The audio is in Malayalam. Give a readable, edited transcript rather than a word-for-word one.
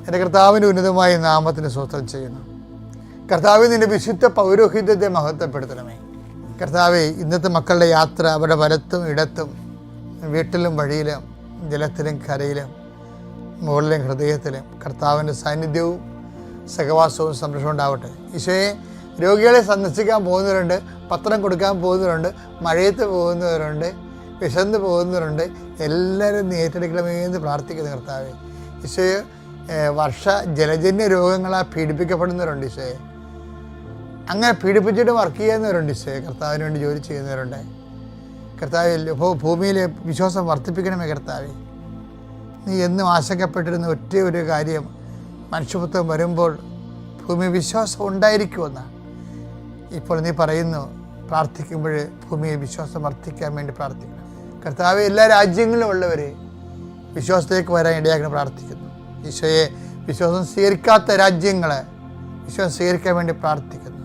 എൻ്റെ കർത്താവിൻ്റെ ഉന്നതമായ നാമത്തിന് സ്തോത്രം ചെയ്യുന്നു. കർത്താവെ, നിൻ്റെ വിശുദ്ധ പൗരോഹിത്യത്തെ മഹത്വപ്പെടുത്തണമേ. കർത്താവെ, ഇന്നത്തെ മക്കളുടെ യാത്ര അവരുടെ വലത്തും ഇടത്തും, വീട്ടിലും വഴിയിലും, ജലത്തിലും കരയിലും, മുകളിലും ഹൃദയത്തിലും കർത്താവിൻ്റെ സാന്നിധ്യവും സഹവാസവും സംരക്ഷണം ഉണ്ടാവട്ടെ. ഈശോയെ, രോഗികളെ സന്ദർശിക്കാൻ പോകുന്നവരുണ്ട്, പത്രം കൊടുക്കാൻ പോകുന്നവരുണ്ട്, മഴയത്ത് പോകുന്നവരുണ്ട്, വിശന്ന് പോകുന്നവരുണ്ട്. എല്ലാവരും നീ ഏറ്റെടുക്കണമെന്ന് പ്രാർത്ഥിക്കുന്നു കർത്താവെ. ഈശോയെ, ജലജന്യ രോഗങ്ങളാൽ പീഡിപ്പിക്കപ്പെടുന്നവരുണ്ട്. ഈശോയെ, അങ്ങനെ പീഡിപ്പിച്ചിട്ട് വർക്ക് ചെയ്യുന്നവരുണ്ട്. ഈശോയെ, കർത്താവിന് വേണ്ടി ജോലി ചെയ്യുന്നവരുണ്ട്. കർത്താവിൽ ഭൂമിയിലെ വിശ്വാസം വർദ്ധിപ്പിക്കണമേ കർത്താവെ. നീ എന്നും ആശങ്കപ്പെട്ടിരുന്ന ഒറ്റ ഒരു കാര്യം, മനുഷ്യപുത്രം വരുമ്പോൾ ഭൂമി വിശ്വാസം ഉണ്ടായിരിക്കുമെന്നാണ്. ഇപ്പോൾ നീ പറയുന്നു, പ്രാർത്ഥിക്കുമ്പോൾ ഭൂമിയെ വിശ്വാസം വർദ്ധിക്കാൻ വേണ്ടി പ്രാർത്ഥിക്കണം കർത്താവെ. എല്ലാ രാജ്യങ്ങളിലും ഉള്ളവർ വിശ്വാസത്തിലേക്ക് വരാൻ ഇടയാക്കണം പ്രാർത്ഥിക്കുന്നു. ഈശോയെ, വിശ്വാസം സ്വീകരിക്കാത്ത രാജ്യങ്ങളെ വിശ്വാസം സ്വീകരിക്കാൻ വേണ്ടി പ്രാർത്ഥിക്കുന്നു.